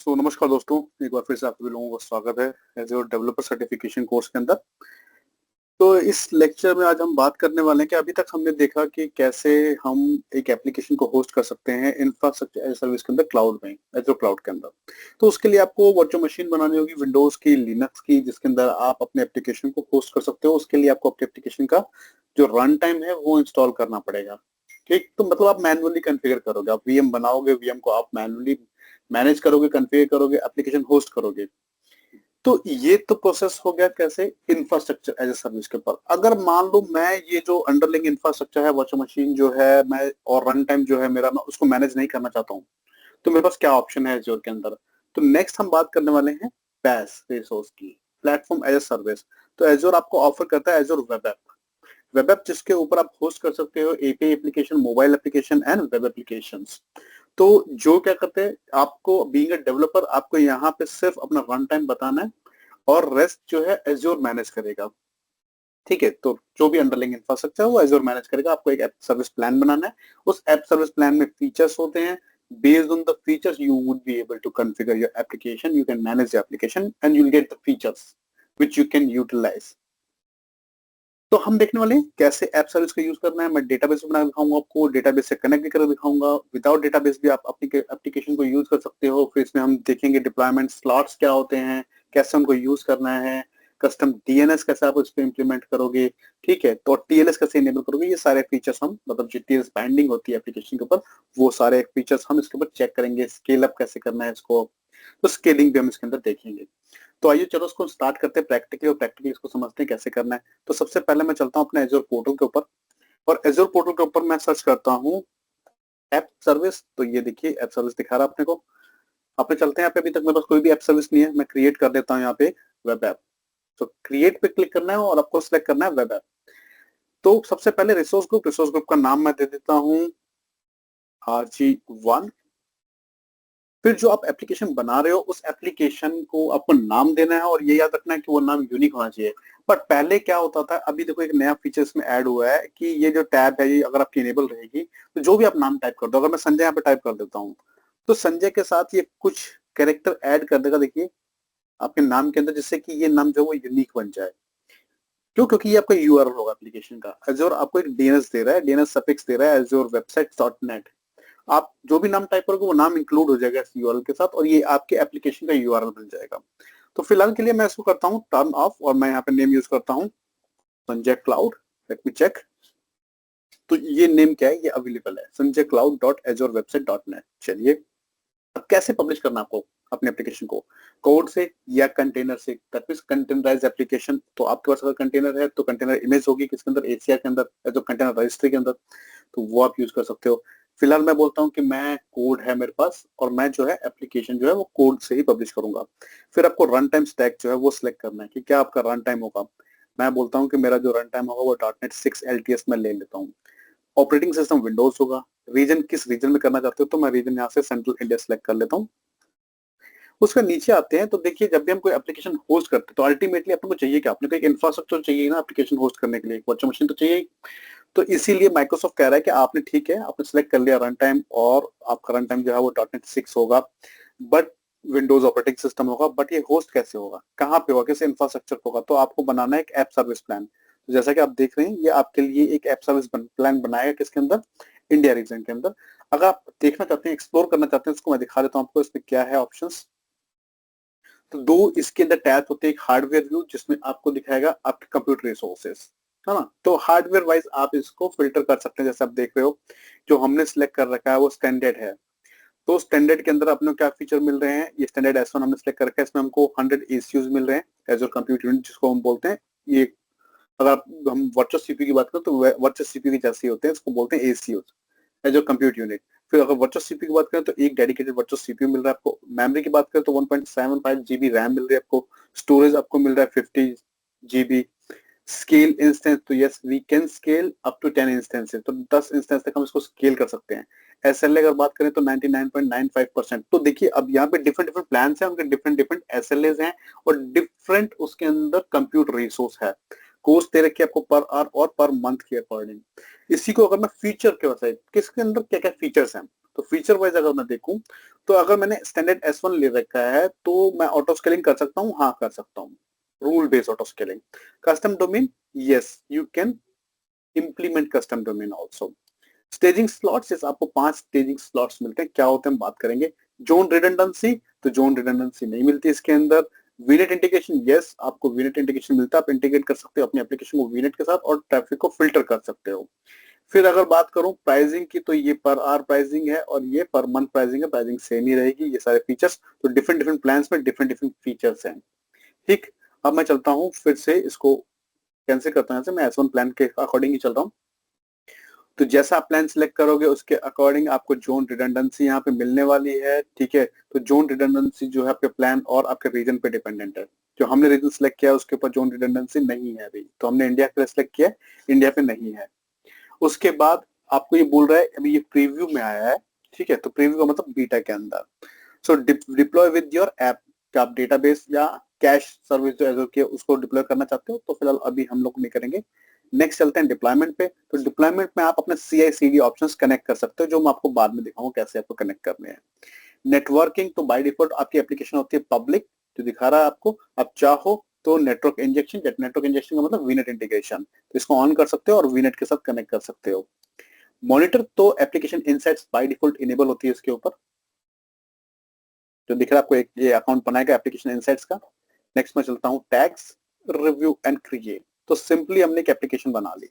नमस्कार दोस्तों, एक बार फिर से आप सभी लोगों का स्वागत है एज़्योर डेवलपर सर्टिफिकेशन कोर्स के अंदर। तो इस लेक्चर में आज हम बात करने वाले हैं कि अभी तक हमने देखा कि कैसे हम एक एप्लीकेशन को होस्ट कर सकते हैं इंफ्रास्ट्रक्चर एज़ सर्विस के अंदर क्लाउड में, एज़्योर क्लाउड के अंदर। तो उसके लिए आपको वर्चुअल मशीन बनानी होगी विंडोज़ की, लिनक्स की, जिसके अंदर आप अपने एप्लीकेशन को होस्ट कर सकते हो। उसके लिए आपको अपने एप्लीकेशन का जो रन टाइम है वो इंस्टॉल करना पड़ेगा। ठीक, तो मतलब आप मैन्युअली कॉन्फ़िगर करोगे, आप वीएम बनाओगे, वीएम को आप मैन्युअली मैनेज करोगे, कॉन्फ़िगर करोगे, एप्लीकेशन होस्ट करोगे। तो ये तो प्रोसेस हो गया कैसे इंफ्रास्ट्रक्चर एज़ अ सर्विस के ऊपर। अगर मान लो मैं ये जो अंडरलाइंग इंफ्रास्ट्रक्चर है, वर्चुअल मशीन जो है, मैं और रन टाइम जो है मेरा, मैं उसको मैनेज नहीं करना चाहता हूँ, तो मेरे पास क्या ऑप्शन है एज़्योर के अंदर? तो नेक्स्ट हम बात करने वाले हैं पैस रिसोर्स की, प्लेटफ़ॉर्म एज़ अ सर्विस। तो एज़्योर आपको ऑफर करता है Azure web app. Web app जिसके ऊपर आप होस्ट कर सकते हो API application, mobile application and web applications. तो जो क्या करते हैं, आपको बीइंग अ डेवलपर आपको यहाँ पे सिर्फ अपना रन टाइम बताना है और रेस्ट जो है एज़्योर मैनेज करेगा। ठीक है? तो जो भी अंडरलाइंग इंफ्रास्ट्रक्चर है वो एज़्योर मैनेज करेगा। आपको एक ऐप सर्विस प्लान बनाना है। उस ऐप सर्विस प्लान में फीचर्स होते हैं। Based on the features you would be able to configure your application, you can manage the application and you will get the features which you can utilise. तो हम देखने वाले हैं कैसे app service का यूज करना है। मैं डेटाबेस बना के दिखाऊंगा आपको, डेटाबेस से कनेक्ट भी करके दिखाऊंगा। विदाउट डेटाबेस भी आप अपनी एप्लीकेशन को यूज कर सकते हो। फिर इसमें हम देखेंगे डिप्लॉयमेंट स्लॉट्स क्या होते हैं, कैसे उनको यूज करना है, कस्टम डीएनएस कैसे आप उस पर इम्प्लीमेंट करोगे, ठीक है, तो टीएलएस कैसे इनेबल करोगे। ये सारे फीचर्स हम, मतलब जो टीएलएस बाइंडिंग होती है एप्लीकेशन के ऊपर, वो सारे फीचर्स हम इसके ऊपर चेक करेंगे। स्केल अप कैसे करना है इसको, तो स्केलिंग भी हम इसके अंदर देखेंगे। तो आइए चलो उसको स्टार्ट करते हैं प्रैक्टिकली, और प्रैक्टिकली इसको समझते हैं कैसे करना है। तो सबसे पहले मैं चलता हूँ अपने एज़्योर पोर्टल के ऊपर, और एज़्योर पोर्टल के ऊपर मैं सर्च करता हूँ ऐप सर्विस। तो ये देखिए ऐप सर्विस दिखा रहा है अपने को। अपने चलते हैं, यहाँ पे अभी तक मेरे पास कोई भी ऐप सर्विस नहीं है। मैं क्रिएट कर देता हूँ यहाँ पे वेब ऐप। तो क्रिएट पे क्लिक करना है और आपको सिलेक्ट करना है वेब ऐप। तो सबसे पहले रिसोर्स ग्रुप का नाम मैं दे देता हूँ RG1। फिर जो आप एप्लीकेशन बना रहे हो उस एप्लीकेशन को आपको नाम देना है, और ये याद रखना है कि वो नाम यूनिक होना चाहिए। बट पहले क्या होता था, अभी देखो एक नया फीचर इसमें ऐड हुआ है कि ये जो टैब है, ये अगर आपकी इनेबल रहेगी तो जो भी आप नाम टाइप कर दो, अगर मैं संजय यहाँ पे टाइप कर देता हूँ तो संजय के साथ ये कुछ कैरेक्टर ऐड कर देगा, देखिए आपके नाम के अंदर, जिससे कि ये नाम जो है वो यूनिक बन जाए। क्यों? क्योंकि ये आपका यूआरएल होगा एप्लीकेशन का। एज़्योर आपको एक डीएनएस दे रहा है, डीएनएस सफिक्स दे रहा है एज़्योर वेबसाइट डॉट नेट। आप जो भी नाम टाइप करोगे वो नाम इंक्लूड हो जाएगा इस यूआरएल के साथ, और ये आपके एप्लीकेशन का यूआरएल बन जाएगा। तो फिलहाल के लिए मैं इसको करता हूँ टर्न ऑफ, और मैं यहाँ पे नेम यूज करता हूँ Sanjay cloud. Let me check. तो ये नेम क्या है, ये अवेलेबल है, Sanjay cloud dot azure website dot net. चलिए, अब कैसे पब्लिश करना आपको अपने एप्लीकेशन को, कोड से या कंटेनर से, दैट मींस कंटेनराइज एप्लीकेशन। तो आपके पास अगर कंटेनर है तो कंटेनर इमेज होगी किसके अंदर, एसीआर के अंदर, जो कंटेनर रजिस्ट्री के अंदर, तो वो आप यूज कर सकते हो। फिलहाल मैं बोलता हूँ कि मैं कोड है मेरे पास, और मैं जो है एप्लीकेशन जो है वो कोड से ही पब्लिश करूंगा। फिर आपको रन टाइम स्टैक जो है वो सिलेक्ट करना है कि क्या आपका रन टाइम होगा। मैं बोलता हूँ कि मेरा जो रन टाइम होगा वो डॉट नेट 6 LTS में ले लेता हूँ। ऑपरेटिंग सिस्टम विंडोज होगा। रीजन किस रीजन में करना चाहते हो, तो मैं रीजन यहाँ से सेंट्रल इंडिया सेलेक्ट कर लेता हूँ। उसके नीचे आते हैं तो देखिए, जब भी हम कोई एप्लीकेशन होस्ट करते हैं तो अल्टीमेटली अपने को चाहिए क्या, अपने को एक इंफ्रास्ट्रक्चर चाहिए ना एप्लीकेशन होस्ट करने के लिए, वर्चुअल मशीन तो चाहिए। तो इसीलिए माइक्रोसॉफ्ट कह रहा है कि आपने, ठीक है, आपने सेलेक्ट कर लिया रन टाइम, और आपका रन टाइम जो है वो .NET 6 होगा, बट विंडोज ऑपरेटिंग सिस्टम होगा। बट ये होस्ट कैसे होगा, कहाँ पे होगा, किस इंफ्रास्ट्रक्चर होगा, तो आपको बनाना है एक ऐप सर्विस प्लान। तो जैसा कि आप देख रहे हैं, ये आपके लिए एक ऐप सर्विस प्लान बनाएगा किसके अंदर, इंडिया रीजन के अंदर। अगर आप देखना चाहते हैं, एक्सप्लोर करना चाहते हैं, उसको मैं दिखा देता हूँ आपको इसमें क्या है ऑप्शंस। तो दो इसके अंदर टैब होते हैं, एक हार्डवेयर व्यू जिसमें आपको दिखाएगा आपके कंप्यूटर रिसोर्सेस, है ना। तो हार्डवेयर वाइज आप इसको फिल्टर कर सकते हैं। जैसे आप देख रहे हो, जो हमने सिलेक्ट कर रखा है वो स्टैंडर्ड है। तो स्टैंडर्ड के अंदर अपने क्या फीचर मिल रहे हैं, ये स्टैंडर्ड S1 हमने सिलेक्ट कर रखा है, इसमें हमको 100 ACUs मिल रहे हैं, एज़्योर कंप्यूट यूनिट जिसको हम बोलते हैं। ये अगर हम वर्चुअल सीपीयू की बात करें तो वर्चुअल सीपीयू के जैसे ही होते हैं, इसको बोलते हैं ACUs, एज़्योर कंप्यूट यूनिट। फिर अगर वर्चुअल सीपीयू की बात करें तो एक डेडिकेटेड वर्चुअल सीपीयू मिल रहा है आपको। मेमोरी की बात करें तो 1.75 GB रैम मिल रही है आपको। स्टोरेज आपको मिल रहा है 50 GB। स्केल इंस्टेंस, तो yes we can scale up to 10 instances, तो 10 इंस्टेंस तक हम इसको स्केल कर सकते हैं। एसएलए अगर बात करें तो 99.95%। तो देखिए, अब यहाँ पे डिफरेंट डिफरेंट प्लान हैं, उनके डिफरेंट डिफरेंट एसएलएस हैं, और डिफरेंट उसके अंदर कंप्यूट रिसोर्स है। कोर्स दे रखी है आपको पर आवर और पर मंथ के अकॉर्डिंग। इसी को अगर मैं फीचर के वजह किसके अंदर क्या क्या फीचर्स हैं, तो फीचर वाइज अगर मैं देखूं तो अगर मैंने स्टैंडर्ड S1 ले रखा है तो मैं ऑटो स्केलिंग कर सकता हूँ, हाँ कर सकता हूँ, rule based auto scaling. Custom domain, yes you can implement custom domain also. Staging slots, जैसे आपको 5 स्टेजिंग स्लॉट्स मिलते हैं, क्या होते हैं हम बात करेंगे। जोन रिडंडेंसी, तो जोन रिडंडेंसी नहीं मिलती इसके अंदर। वीनेट इंटीग्रेशन, यस आपको वीनेट इंटीग्रेशन मिलता है, आप इंटीग्रेट कर सकते हो अपनी एप्लीकेशन को वीनेट के साथ और ट्रैफिक को फिल्टर कर सकते हो। फिर अगर बात करूं प्राइसिंग की, तो ये पर आवर प्राइसिंग है और ये पर मंथ प्राइसिंग है, प्राइसिंग सेम ही रहेगी। ये सारे फीचर्स तो डिफरेंट डिफरेंट प्लान्स में डिफरेंट डिफरेंट फीचर्स हैं। ठीक, अब मैं चलता हूँ फिर से इसको कैंसिल करता हूँ, मैं S1 प्लान के अकॉर्डिंग ही चल रहा हूँ। तो जैसा आप प्लान सिलेक्ट करोगे उसके अकॉर्डिंग आपको जोन रिडंडेंसी यहाँ पे मिलने वाली है। ठीक है, तो जोन रिडंडेंसी जो है आपके प्लान और आपके रीजन पे डिपेंडेंट है। जो हमने रीजन सिलेक्ट किया उसके ऊपर जोन रिडंडेंसी नहीं है अभी, तो हमने इंडिया के लिए सिलेक्ट किया, इंडिया पे नहीं है। उसके बाद आपको ये बोल रहा है अभी ये प्रीव्यू में आया है। ठीक है, तो प्रीव्यू का मतलब बीटा के अंदर। सो डिप्लॉय विद योर ऐप, क्या आप डेटाबेस या कैश सर्विस जो एजोर की है उसको डिप्लॉय करना चाहते हो, तो फिलहाल अभी हम लोग नहीं करेंगे। नेक्स्ट चलते हैं डिप्लॉयमेंट पे। तो डिप्लॉयमेंट में आप अपने CI/CD ऑप्शंस कनेक्ट कर सकते हो, जो मैं आपको बाद में दिखाऊंगा कैसे आपको कनेक्ट करने हैं। नेटवर्किंग, तो बाय डिफॉल्ट आपकी एप्लीकेशन होती है पब्लिक, जो दिखा रहा है आपको। आप चाहो तो नेटवर्क इंजेक्शन, नेटवर्क इंजेक्शन का मतलब वीनेट इंटीग्रेशन, तो इसको ऑन कर सकते हो और वीनेट के साथ कनेक्ट कर सकते हो। मॉनिटर, तो application insights by default enable होती है इसके ऊपर, जो दिख रहा है आपको एक ये अकाउंट बनाएगा एप्लीकेशन इनसाइट्स का। नेक्स्ट मैं चलता हूँ टैग्स, रिव्यू एंड क्रिएट। तो सिंपली हमने एक एप्लीकेशन बना ली।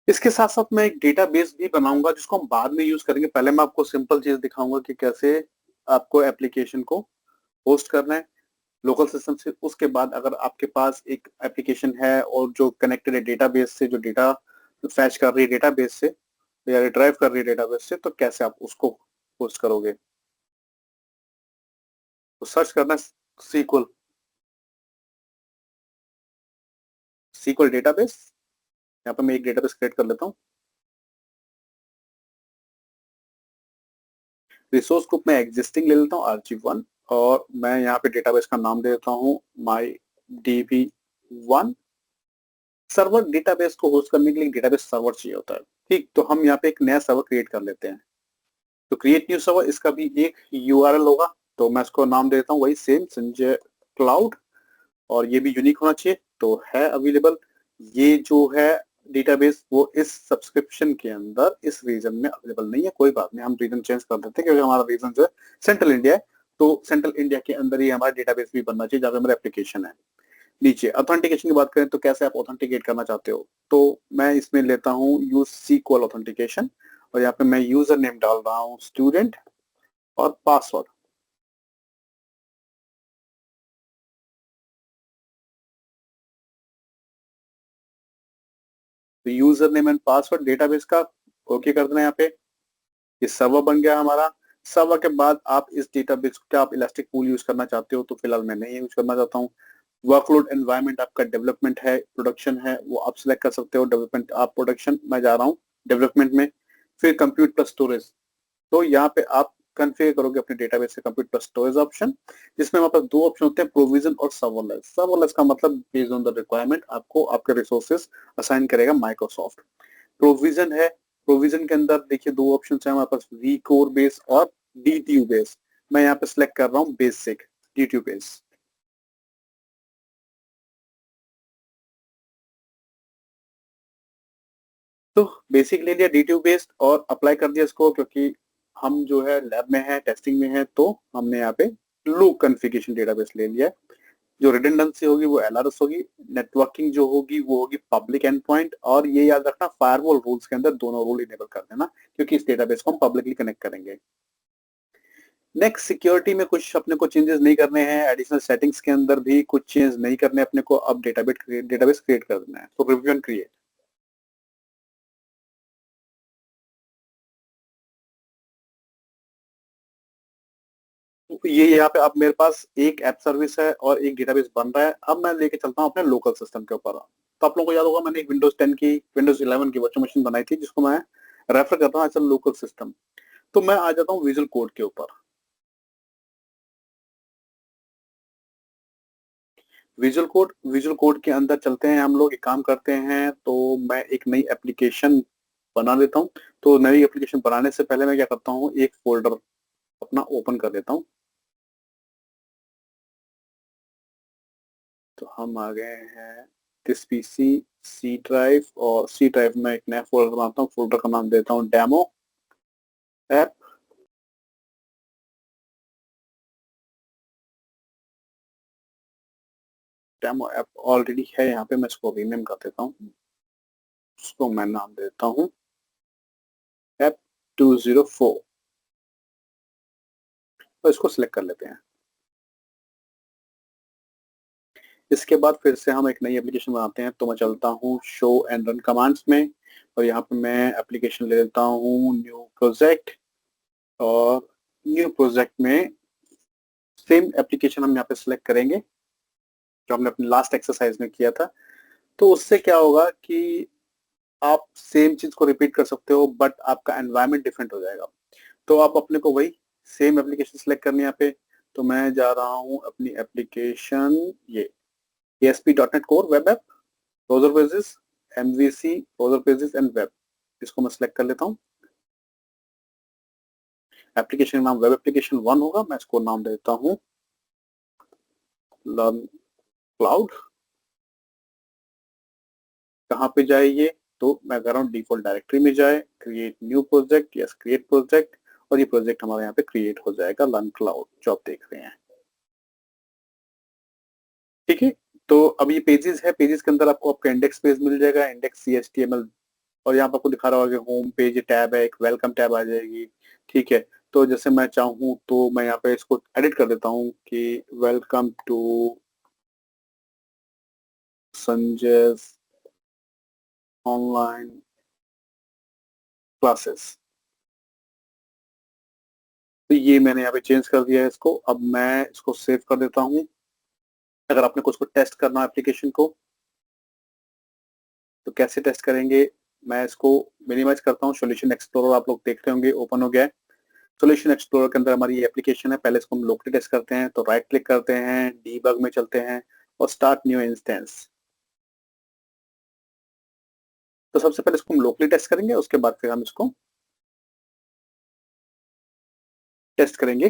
इसके साथ साथ मैं एक डेटाबेस भी बनाऊंगा जिसको हम बाद में यूज करेंगे। पहले मैं आपको सिंपल चीज दिखाऊंगा कि कैसे आपको एप्लीकेशन को होस्ट करना है लोकल सिस्टम से। उसके बाद अगर आपके पास एक एप्लीकेशन है और जो कनेक्टेड है डेटाबेस से, जो डेटा फैच कर रही है डेटाबेस से या रिट्राइव कर रही है डेटाबेस से, तो कैसे आप उसको होस्ट करोगे। तो सर्च करना सीक्वल, सीक्वल डेटाबेस। यहाँ पर मैं एक डेटाबेस क्रिएट कर लेता हूँ। रिसोर्स ग्रुप में एग्जिस्टिंग ले लेता हूँ RG1, और मैं यहाँ पे डेटाबेस का नाम दे देता हूँ MyDB1। सर्वर, डेटाबेस को होस्ट करने के लिए डेटाबेस सर्वर चाहिए होता है। ठीक, तो हम यहाँ पे एक नया सर्वर क्रिएट कर लेते हैं। तो क्रिएट न्यू सर्वर, इसका भी एक URL होगा, तो मैं इसको नाम देता हूँ वही सेम, संजय क्लाउड, और ये भी यूनिक होना चाहिए, तो है अवेलेबल। ये जो है डेटाबेस वो इस सब्सक्रिप्शन के अंदर इस रीजन में अवेलेबल नहीं है। कोई बात नहीं, हम रीजन चेंज कर देते हैं क्योंकि हमारा रीजन जो है सेंट्रल इंडिया है, तो सेंट्रल इंडिया के अंदर ही हमारा डेटाबेस भी बनना चाहिए जहाँ पे हमारा एप्लीकेशन है। नीचे ऑथेंटिकेशन की बात करें तो कैसे आप ऑथेंटिकेट करना चाहते हो, तो मैं इसमें लेता हूँ यूज SQL ऑथेंटिकेशन, और यहाँ पे मैं यूजर नेम डाल रहा हूँ स्टूडेंट और पासवर्ड। तो user name and password database का ओके कर देना। यहाँ पे ये सर्वर बन गया हमारा। सर्वर के बाद आप इस डेटाबेस को, क्या आप इलास्टिक पूल यूज करना चाहते हो, तो फिलहाल मैं नहीं यूज करना चाहता हूँ। वर्कलोड एनवायरनमेंट आपका डेवलपमेंट है, प्रोडक्शन है, वो आप सिलेक्ट कर सकते हो। डेवलपमेंट आप प्रोडक्शन, मैं जा रहा हूँ डेवलपमेंट में। फिर कंप्यूट प्लस स्टोरेज, तो यहाँ पे आप कन्फिगर करोगे अपने डेटाबेस से कंप्यूट प्लस स्टोरेज ऑप्शन, जिसमें हमारे पास दो ऑप्शन होते हैं, प्रोविजन और सर्वरलेस। सर्वरलेस का मतलब बेस्ड ऑन द रिक्वायरमेंट आपको आपके रिसोर्सेज असाइन करेगा माइक्रोसॉफ्ट। प्रोविजन है, प्रोविजन के अंदर देखिए दो ऑप्शन है हमारे पास, वी कोर बेस और DTU बेस। मैं यहाँ पे सिलेक्ट कर रहा हूँ बेसिक DTU बेस। तो बेसिक ले लिया DTU बेस्ड और अप्लाई कर दिया इसको, क्योंकि हम जो है लैब में है, टेस्टिंग में है, तो हमने यहाँ पे लो कॉन्फ़िगरेशन डेटाबेस ले लिया है। जो रिडंडेंसी होगी वो LRS होगी, नेटवर्किंग जो होगी वो होगी पब्लिक एंड पॉइंट, और ये याद रखना फायरवॉल रूल्स के अंदर दोनों रूल इनेबल कर देना, क्योंकि इस डेटाबेस को हम पब्लिकली कनेक्ट करेंगे। नेक्स्ट, सिक्योरिटी में कुछ अपने को चेंजेस नहीं करने हैं, एडिशनल सेटिंग्स के अंदर भी कुछ चेंज नहीं करने अपने को। अब डेटाबेस क्रिएट कर देना है, तो रिव्यू एंड क्रिएट। ये यहाँ पे अब मेरे पास एक ऐप सर्विस है और एक डेटाबेस बन रहा है। अब मैं लेके चलता हूँ अपने लोकल सिस्टम के ऊपर। तो आप लोगों को याद होगा मैंने एक विंडोज 10 की, विंडोज 11 की वर्चुअल मशीन बनाई थी, जिसको मैं रेफर करता हूँ एज अ लोकल सिस्टम। तो मैं आ जाता हूँ विजुअल कोड के ऊपर। विजुअल कोड के अंदर चलते हैं हम लोग, एक काम करते हैं, तो मैं एक नई एप्लीकेशन बना लेता हूँ। तो नई एप्लीकेशन बनाने से पहले मैं क्या करता हूँ, एक फ़ोल्डर अपना ओपन कर लेता हूँ। तो हम आ गए हैं दिस पीसी, सी ड्राइव, और सी ड्राइव में एक नया फ़ोल्डर बनाता हूँ। फ़ोल्डर का नाम देता हूँ demo app. Demo app already है यहाँ पे, मैं इसको रीनेम कर देता हूँ। इसको मैं नाम देता हूँ ऐप 204। तो इसको सिलेक्ट कर लेते हैं। इसके बाद फिर से हम एक नई एप्लीकेशन बनाते हैं। तो मैं चलता हूँ शो एंड रन कमांड्स में, और यहाँ पे मैं एप्लीकेशन ले लेता हूँ न्यू प्रोजेक्ट, और न्यू प्रोजेक्ट में सेम एप्लीकेशन हम यहाँ पे सिलेक्ट करेंगे जो हमने अपनी लास्ट एक्सरसाइज में किया था। तो उससे क्या होगा कि आप सेम चीज को रिपीट कर सकते हो, बट आपका एनवायरनमेंट डिफरेंट हो जाएगा। तो आप अपने को वही सेम एप्लीकेशन सिलेक्ट करनी है यहाँ पे। तो मैं जा रहा हूँ अपनी एप्लीकेशन, ये ASP.NET Core web app, browser pages, MVC, browser pages and web. इसको मैं सिलेक्ट कर लेता हूँ। एप्लीकेशन का नाम वेब एप्लीकेशन 1 होगा। मैं इसको नाम देता हूँ लर्न क्लाउड। कहाँ पे जाए ये, तो मैं कर रहा हूँ डिफॉल्ट डायरेक्टरी में जाए, create new project, yes create project, और ये प्रोजेक्ट हमारे यहाँ पे क्रिएट हो जाएगा, लर्न क्लाउड जो आप देख रहे हैं। ठीक है। तो अब ये पेजेस है, पेजेस के अंदर आपको आपका इंडेक्स पेज मिल जाएगा, इंडेक्स CHTML, और यहाँ पर आपको दिखा रहा होगा कि होम पेज टैब है, एक वेलकम टैब आ जाएगी। ठीक है। तो जैसे मैं चाहूँ तो मैं यहाँ पे इसको एडिट कर देता हूँ कि welcome to Sanjay online classes. तो ये मैंने यहाँ पे चेंज कर दिया है इसको। अब मैं इसको सेव कर देता हूँ। अगर आपने कुछ को टेस्ट करना है एप्लीकेशन को, तो कैसे टेस्ट करेंगे, मैं इसको मिनिमाइज करता हूँ। सॉल्यूशन एक्सप्लोरर आप लोग देख रहे होंगे ओपन हो गया है। सॉल्यूशन एक्सप्लोरर के अंदर हमारी ये एप्लीकेशन है। पहले इसको हम लोकली टेस्ट करते हैं, तो राइट क्लिक करते हैं, डीबग में चलते हैं और स्टार्ट न्यू इंस्टेंस। तो सबसे पहले इसको हम लोकली टेस्ट करेंगे, उसके बाद फिर हम इसको टेस्ट करेंगे।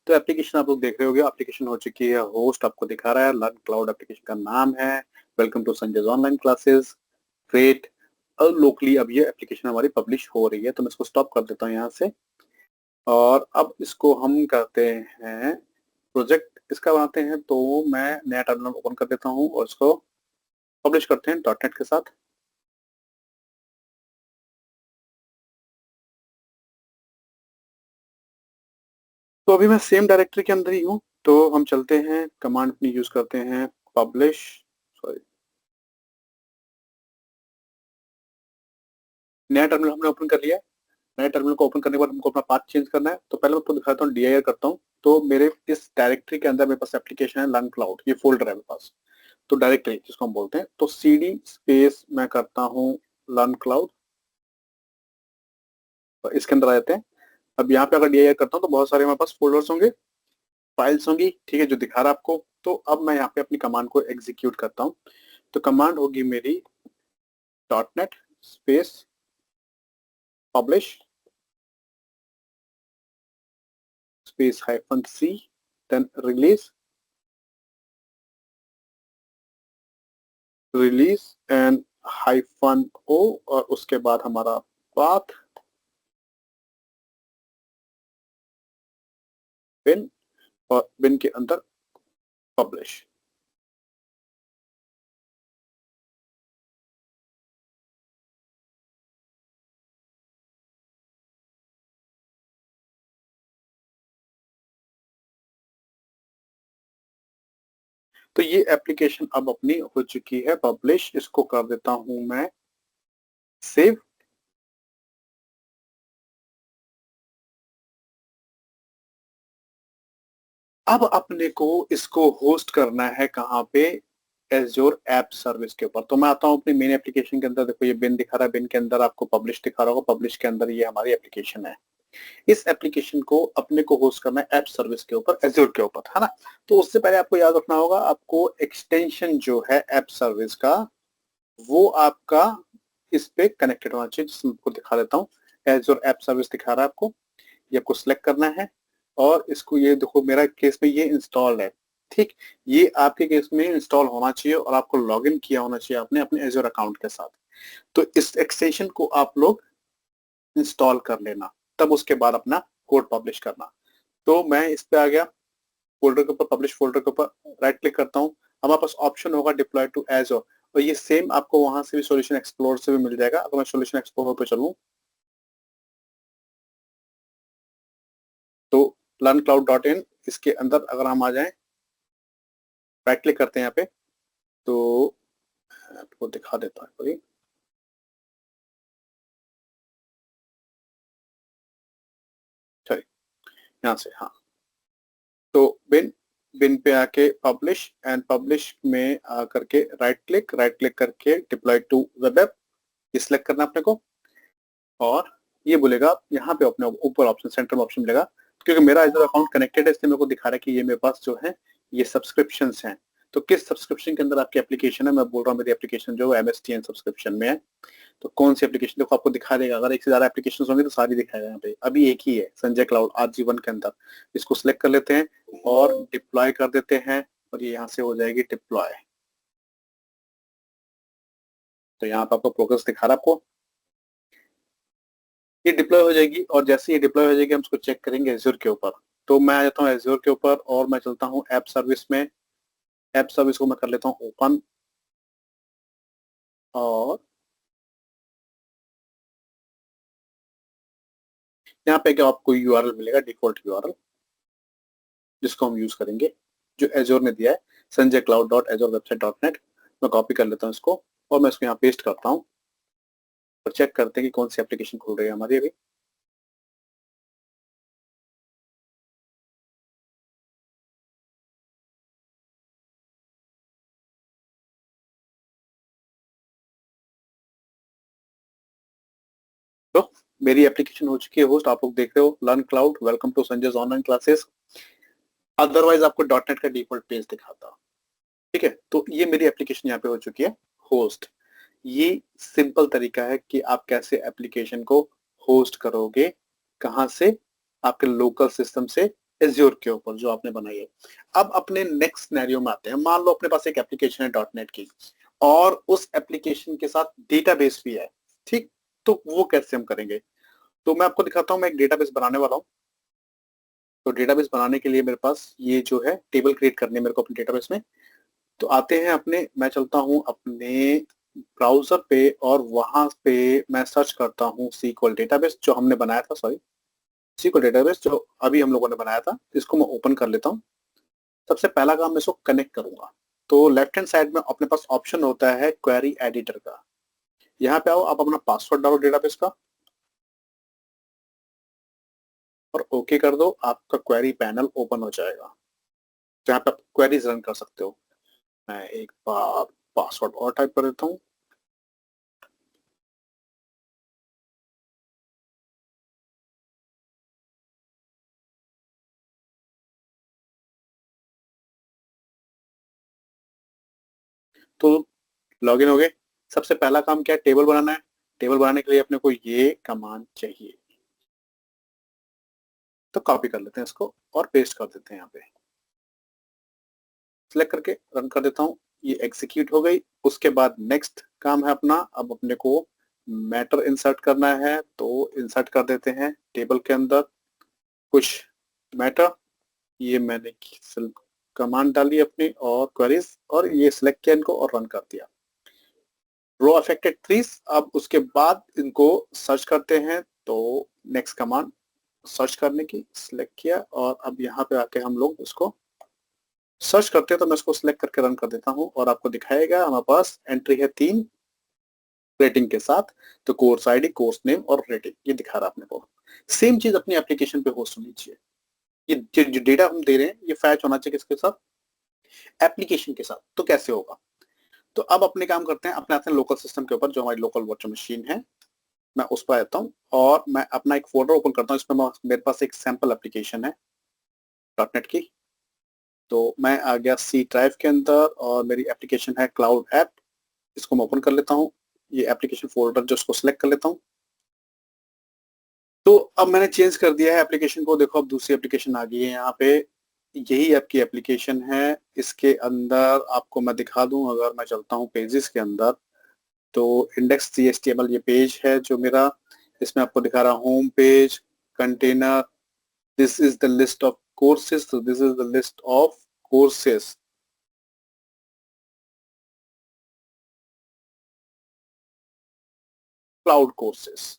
तो एप्लीकेशन आप लोग देख रहे होंगे, एप्लीकेशन हो चुकी है होस्ट, आपको दिखा रहा है लर्न क्लाउड, एप्लीकेशन का नाम है। Welcome to Sanjay online classes, great. और लोकली अब ये एप्लीकेशन हमारी पब्लिश हो रही है। तो मैं इसको स्टॉप कर देता हूँ यहाँ से, और अब इसको हम करते हैं प्रोजेक्ट इसका बनाते हैं। तो मैं नया टर्मिनल ओपन कर देता हूँ और इसको पब्लिश करते हैं .NET के साथ। तो अभी मैं सेम डायरेक्टरी के अंदर ही हूँ। तो हम चलते हैं, कमांड अपनी यूज करते हैं पब्लिश, सॉरी, नया टर्मिनल हमने ओपन कर लिया है। नए टर्मिनल को ओपन करने के बाद हमको अपना पाथ चेंज करना है। तो पहले मैं आपको दिखाता हूँ, dir करता हूँ। तो मेरे इस डायरेक्टरी के अंदर मेरे पास एप्लीकेशन है लर्न क्लाउड, ये फोल्डर है मेरे पास। तो डायरेक्टरी जिसको हम बोलते हैं, तो CD स्पेस मैं करता हूँ लर्न क्लाउड, और इसके अंदर आ जाते हैं। अब यहाँ पे अगर dir करता हूँ तो बहुत सारे हमारे पास फोल्डर्स होंगे, फाइल्स होंगी, ठीक है, जो दिखा रहा है आपको। तो अब मैं यहाँ पे अपनी कमांड को एग्जीक्यूट करता हूँ। तो कमांड होगी मेरी .NET space publish space -c, then release and -o, और उसके बाद हमारा पाथ बिन, और बिन के अंदर पब्लिश। तो ये एप्लीकेशन अब अपनी हो चुकी है पब्लिश। इसको कर देता हूं मैं सेव। अब अपने को इसको होस्ट करना है कहाँ पे, एज्योर ऐप सर्विस के ऊपर। तो मैं आता हूँ अपनी मेन एप्लीकेशन के अंदर। देखो ये बिन दिखा रहा है, बिन के अंदर आपको पब्लिश दिखा रहा होगा, पब्लिश के अंदर ये हमारी एप्लीकेशन है। इस एप्लीकेशन को अपने को होस्ट करना है ऐप सर्विस के ऊपर, एज़्योर के ऊपर, है ना? तो उससे पहले आपको याद रखना होगा, आपको एक्सटेंशन जो है ऐप सर्विस का, वो आपका इस पे कनेक्टेड होना चाहिए, जिसमें आपको दिखा देता हूँ। एज़्योर ऐप सर्विस दिखा रहा है आपको, ये आपको सिलेक्ट करना है और इसको, ये देखो मेरा केस में ये इंस्टॉल्ड है, ठीक? ये आपके केस में इंस्टॉल होना चाहिए और आपको लॉगिन किया होना चाहिए आपने अपने एज़्योर अकाउंट के साथ। तो इस एक्सटेंशन को आप लोग इंस्टॉल कर लेना, तब उसके बाद अपना कोड पब्लिश करना। तो मैं इस पे आ गया, फ़ोल्डर के ऊपर, पब्लिश फ़ोल्डर के ऊपर राइट क्लिक करता हूँ। हमारे पास ऑप्शन होगा डिप्लॉय टू एज़्योर, और ये सेम आपको वहाँ से भी सॉल्यूशन एक्सप्लोरर से भी मिल जाएगा। अगर मैं सॉल्यूशन एक्सप्लोरर पे चलूँ, तो learncloud.in, इसके अंदर अगर हम आ जाएँ, राइट क्लिक करते हैं यहाँ पे, तो आपको दिखा देता हूँ कोई, सॉरी, यहाँ से, हाँ। तो बिन बिन पे आके पब्लिश, एंड पब्लिश में करके राइट क्लिक करके डिप्लॉय टू वेब ऐप, ये सिलेक्ट करना है अपने को, और ये बोलेगा यहाँ पे अपने ऊपर ऑप्शन, सेंटर में ऑप्शन मिलेगा। क्योंकि मेरा एज़र अकाउंट कनेक्टेड है, इसलिए मेरे को दिखा रहा है कि ये मेरे पास जो है ये सब्सक्रिप्शंस हैं। तो किस सब्सक्रिप्शन के अंदर आपकी एप्लीकेशन है, मैं बोल रहा हूँ मेरी एप्लीकेशन जो एमएसटीएन सब्सक्रिप्शन में है। तो कौन सी एप्लीकेशन, देखो आपको दिखा देगा, अगर एक से ज्यादा एप्लीकेशन होंगे तो सारी दिखाएगा। यहाँ पे अभी एक ही है, संजय क्लाउड आजीवन के अंदर। इसको सिलेक्ट कर लेते हैं और डिप्लॉय कर देते हैं, और ये यहाँ से हो जाएगी डिप्लॉय। तो यहाँ पे आपको प्रोग्रेस दिखा रहा है आपको, ये डिप्लॉय हो जाएगी, और जैसे ये डिप्लॉय हो जाएगी हम इसको चेक करेंगे एज़्योर के ऊपर। तो मैं आ जाता हूँ एज़्योर के ऊपर और मैं चलता हूँ ऐप सर्विस में। ऐप सर्विस को मैं कर लेता हूँ ओपन, और यहाँ पे क्या आपको यूआरएल मिलेगा, डिफॉल्ट यूआरएल, जिसको हम यूज करेंगे, जो एज़्योर ने दिया है, sanjaycloud.azurewebsite.net। मैं कॉपी कर लेता हूँ इसको और मैं इसको यहाँ पेस्ट करता हूँ, और चेक करते हैं कि कौन सी एप्लीकेशन खुल रही है हमारी अभी। तो मेरी एप्लीकेशन हो चुकी है होस्ट, आप लोग देख रहे हो, learn cloud, welcome to Sanjay online classes. Otherwise आपको डॉटनेट का डिफॉल्ट पेज दिखाता, ठीक है? तो ये मेरी एप्लीकेशन यहाँ पे हो चुकी है होस्ट। ये सिंपल तरीका है कि आप कैसे एप्लीकेशन को होस्ट करोगे, कहाँ से, आपके लोकल सिस्टम से, एज़्योर के ऊपर जो आपने बनाई है। अब अपने नेक्स्ट सिनेरियो में आते हैं। मान लो अपने पास एक एप्लीकेशन है डॉटनेट की, और उस एप्लीकेशन के साथ डेटाबेस भी है, ठीक? तो वो कैसे हम करेंगे? तो मैं आपको दिखाता हूँ, मैं एक डेटाबेस बनाने वाला हूँ। तो डेटाबेस बनाने के लिए मेरे पास ये जो है टेबल क्रिएट करनी है मेरे को अपने डेटाबेस में। तो आते हैं अपने, मैं चलता हूँ अपने ब्राउज़र पे, और वहाँ पे मैं सर्च करता हूँ SQL डेटाबेस जो हमने बनाया था, सॉरी, SQL डेटाबेस जो अभी हम लोगों ने बनाया था। इसको मैं ओपन कर लेता हूँ। सबसे पहला काम मैं इसको कनेक्ट करूँगा। तो लेफ्ट हैंड साइड में अपने पास ऑप्शन होता है क्वेरी एडिटर का। यहाँ पे आओ, आप अपना पासवर्ड डालो डेटाबेस का, और ओके कर दो। आपका क्वेरी पैनल ओपन हो जाएगा, जहाँ पे आप क्वेरीज रन कर सकते हो। मैं एक बार पासवर्ड और टाइप कर देता हूँ। तो लॉगिन हो गए। सबसे पहला काम क्या है, टेबल बनाना है। टेबल बनाने के लिए अपने को ये कमांड चाहिए, तो कॉपी कर लेते हैं इसको और पेस्ट कर देते हैं यहाँ पे। सिलेक्ट करके रन कर देता हूँ, ये एग्जीक्यूट हो गई। उसके बाद नेक्स्ट काम है अपना, अब अपने को मैटर इंसर्ट करना है, तो इंसर्ट कर देते हैं टेबल के अंदर कुछ मैटर। ये मैंने कमांड डाली अपनी और क्वेरीज, और ये सिलेक्ट किया इनको और रन कर दिया। Row affected trees. अब उसके बाद इनको सर्च करते हैं, तो नेक्स्ट कमांड सर्च करने की सिलेक्ट किया, और अब यहाँ पे आके हम लोग उसको सर्च करते हैं। तो मैं इसको सिलेक्ट करके रन कर देता हूँ, और आपको दिखाएगा हमारे पास एंट्री है 3 रेटिंग के साथ। तो कोर्स आईडी, कोर्स नेम और रेटिंग, ये दिखा रहा है अपने को। सेम चीज अपनी एप्लीकेशन पे होस्ट होनी चाहिए। ये जो डेटा हम दे रहे हैं ये फैच होना चाहिए किसके साथ, एप्लीकेशन के साथ। तो कैसे होगा? तो अब अपने काम करते हैं, अपने आते हैं लोकल सिस्टम के ऊपर, जो हमारी लोकल वर्चुअल मशीन है। मैं उस पर आता हूँ और मैं अपना एक फोल्डर ओपन करता हूँ। इसमें मेरे पास एक सैंपल एप्लीकेशन है डॉटनेट की। तो मैं आ गया सी ड्राइव के अंदर और मेरी एप्लीकेशन है क्लाउड ऐप। इसको मैं ओपन कर लेता हूँ। ये एप्लीकेशन फोल्डर जो उसको सिलेक्ट कर लेता हूँ। तो अब मैंने चेंज कर दिया है एप्लीकेशन को। देखो अब दूसरी एप्लीकेशन आ गई है यहाँ पे। यही आपकी एप्लीकेशन है। इसके अंदर आपको मैं दिखा दूं, अगर मैं चलता हूँ पेजेस के अंदर तो इंडेक्स HTML ये पेज है जो मेरा। इसमें आपको दिखा रहा home page, container, this is the list of courses, तो this is the list of courses, cloud courses,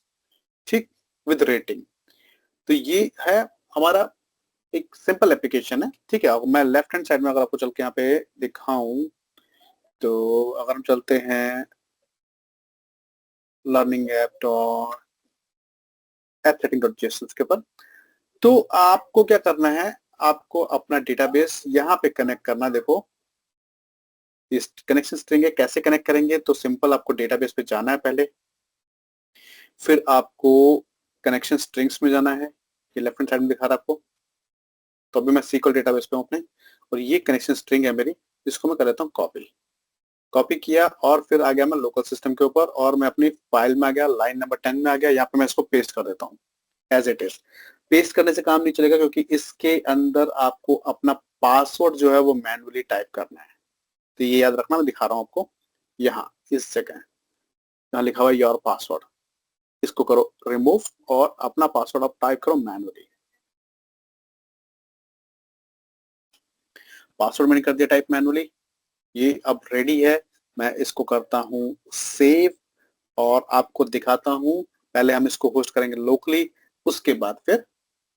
ठीक, विद रेटिंग। तो ये है हमारा एक सिंपल एप्लीकेशन है, ठीक है। मैं लेफ्ट हैंड साइड में अगर आपको चल के यहाँ पे दिखाऊं तो अगर हम चलते हैं learning app dot app setting dot JSS के ऊपर, तो आपको क्या करना है, आपको अपना डेटाबेस यहाँ पे कनेक्ट करना। देखो इस कनेक्शन स्ट्रिंग है, कैसे कनेक्ट करेंगे, तो सिंपल आपको डेटाबेस पे जाना है पहले, फिर आपको कनेक्शन स्ट्रिंग्स में जाना है। ये लेफ्ट हैंड साइड में दिखा रहा है आपको। तो अभी मैं SQL डेटाबेस पे हूँ अपने, और ये कनेक्शन स्ट्रिंग है मेरी। इसको मैं कर लेता हूँ कॉपी। कॉपी किया और फिर आ गया मैं लोकल सिस्टम के ऊपर और मैं अपनी फाइल में आ गया, लाइन नंबर 10 में आ गया। यहाँ पे मैं इसको पेस्ट कर देता हूँ एज इट इज। पेस्ट करने से काम नहीं चलेगा क्योंकि इसके अंदर आपको अपना पासवर्ड जो है वो मैन्युअली टाइप करना है। तो ये याद रखना, मैं दिखा रहा हूँ आपको। यहाँ इस जगह यहाँ लिखा हुआ है योर पासवर्ड, इसको करो रिमूव और अपना पासवर्ड आप टाइप करो मैन्युअली। पासवर्ड मैंने कर दिया टाइप मैन्युअली। ये अब रेडी है। मैं इसको करता हूँ सेव और आपको दिखाता हूँ। पहले हम इसको होस्ट करेंगे लोकली, उसके बाद फिर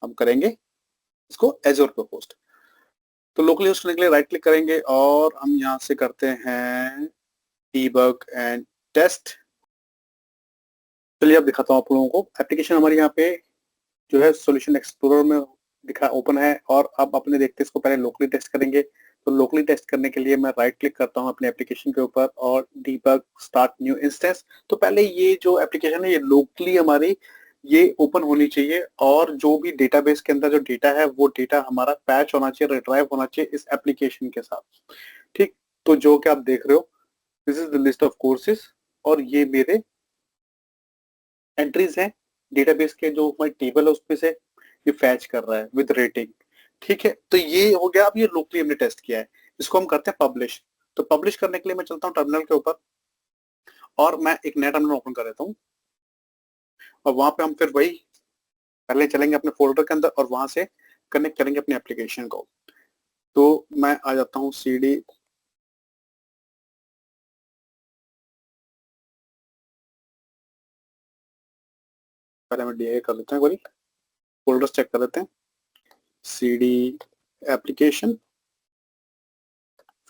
हम करेंगे इसको एजोर पे होस्ट। तो लोकली होस्ट करने के लिए राइट क्लिक करेंगे और हम यहाँ से करते हैं डीबग एंड टेस्ट। चलिए अब दिखाता हूँ आप लोगों को। एप्लीकेशन हमारी यहाँ पे जो है सॉल्यूशन एक्सप्लोरर में दिखा ओपन है और अब अपने देखते हैं इसको पहले लोकली टेस्ट करेंगे। तो लोकली टेस्ट करने के लिए मैं राइट क्लिक करता हूँ अपने एप्लीकेशन के ऊपर और डीबग स्टार्ट न्यू इंस्टेंस। तो पहले ये जो एप्लीकेशन है ये लोकली हमारी ये ओपन होनी चाहिए और जो भी डेटाबेस के अंदर जो डेटा है वो डेटा हमारा पैच होना चाहिए, रिट्राइव होना चाहिए इस एप्लीकेशन के साथ, ठीक। तो जो कि आप देख रहे हो this is the list of courses और ये मेरे एंट्रीज हैं डेटाबेस के। जो हमारी टेबल है उसमें से ये फैच कर रहा है विद रेटिंग, ठीक है। तो ये हो गया। अब ये लोकली हमने टेस्ट किया है, इसको हम करते हैं पब्लिश। तो पब्लिश करने के लिए मैं चलता हूँ टर्मिनल के ऊपर और मैं एक नया टर्मिनल ओपन कर देता हूँ और वहां पे हम फिर वही पहले चलेंगे अपने फोल्डर के अंदर और वहां से कनेक्ट करेंगे अपने एप्लीकेशन को। तो मैं आ जाता हूँ CD, पहले मैं DI कर लेते हैं, कोई फोल्डर चेक कर लेते हैं। CD एप्लीकेशन,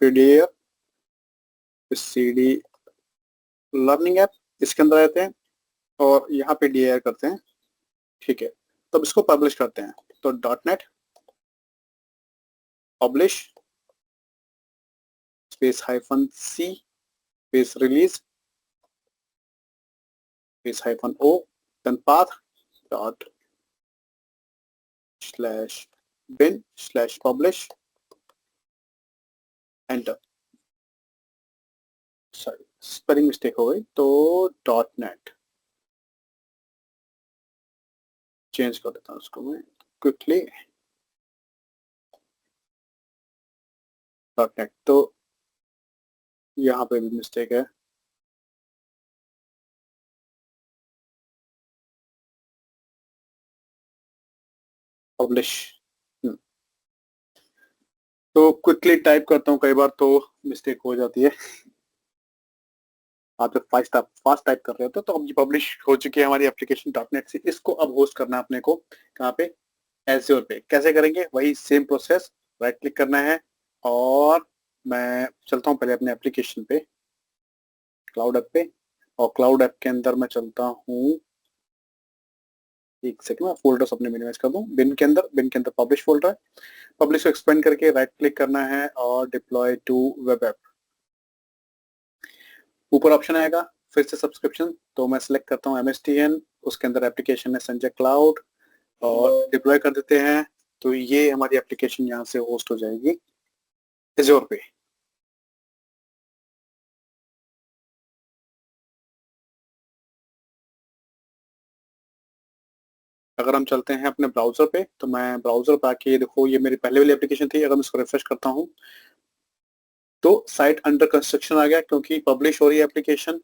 फिर DI, फिर CD लर्निंग ऐप, इसके अंदर रहते हैं और यहाँ पे DIR करते हैं, ठीक है। तब इसको पब्लिश करते हैं। तो .NET publish space -C space release space -O then path dot slash bin slash publish enter. Sorry spelling mistake हो गई, तो .NET चेंज कर देता हूँ उसको मैं क्विकली .NET। तो यहाँ पे भी मिस्टेक है। पब्लिश, तो क्विकली टाइप करता हूँ, कई बार तो मिस्टेक हो जाती है। आप जब फास्ट टाइप कर रहे होते तो अब ये पब्लिश हो चुकी है हमारी एप्लीकेशन .NET से। इसको अब होस्ट करना है अपने को कहाँ पे, एज्योर पे। कैसे करेंगे, वही सेम प्रोसेस। राइट क्लिक करना है और मैं चलता हूँ पहले अपने एप्लीकेशन पे क्लाउड ऐप पे और क्लाउड ऐप के अंदर मैं चलता हूँ। एक सेकंड में फोल्डर्स अपने मिनिमाइज कर दूं। बिन के अंदर पब्लिश फोल्डर है। पब्लिश को एक्सपेंड करके राइट क्लिक करना है और डिप्लॉय टू वेब ऐप। ऊपर ऑप्शन आएगा फिर से सब्सक्रिप्शन, तो मैं सिलेक्ट करता हूँ MSTN, उसके अंदर एप्लीकेशन है संजय क्लाउड और डिप्लॉय कर देते हैं। तो ये हमारी एप्लीकेशन यहाँ से होस्ट हो जाएगी एज़्योर पे। अगर हम चलते हैं अपने ब्राउजर पे, तो मैं ब्राउजर पे आके, ये देखो ये मेरी पहले वाली एप्लीकेशन थी। अगर मैं इसको रिफ्रेश करता हूँ तो साइट अंडर कंस्ट्रक्शन आ गया, क्योंकि पब्लिश हो रही है एप्लीकेशन,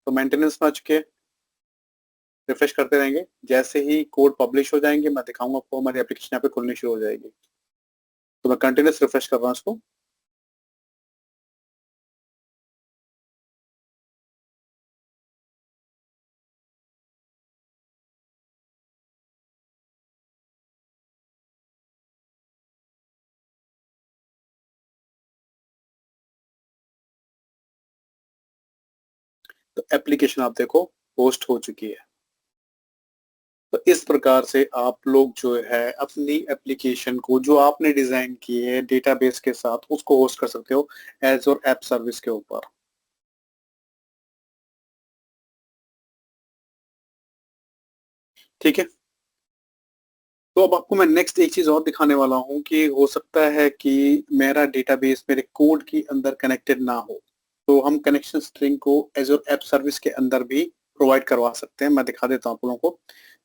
तो मेंटेनेंस में आ चुके। रिफ्रेश करते रहेंगे, जैसे ही कोड पब्लिश हो जाएंगे मैं दिखाऊंगा आपको, हमारी एप्लीकेशन यहाँ पे खुलनी शुरू हो जाएगी। तो मैं कंटिन्यूस रिफ्रेश कर रहा हूँ इसको। तो एप्लीकेशन आप देखो पोस्ट हो चुकी है। तो इस प्रकार से आप लोग जो है अपनी एप्लीकेशन को जो आपने डिजाइन की है डेटाबेस के साथ, उसको होस्ट कर सकते हो एज़्योर ऐप सर्विस के ऊपर। ठीक है। तो अब आपको मैं नेक्स्ट एक चीज और दिखाने वाला हूँ कि हो सकता है कि मेरा डेटाबेस मेरे कोड के अंदर कनेक्टेड ना हो, तो हम कनेक्शन स्ट्रिंग को एज़्योर ऐप सर्विस के अंदर भी प्रोवाइड करवा सकते हैं। मैं दिखा देता हूँ आप लोगों को।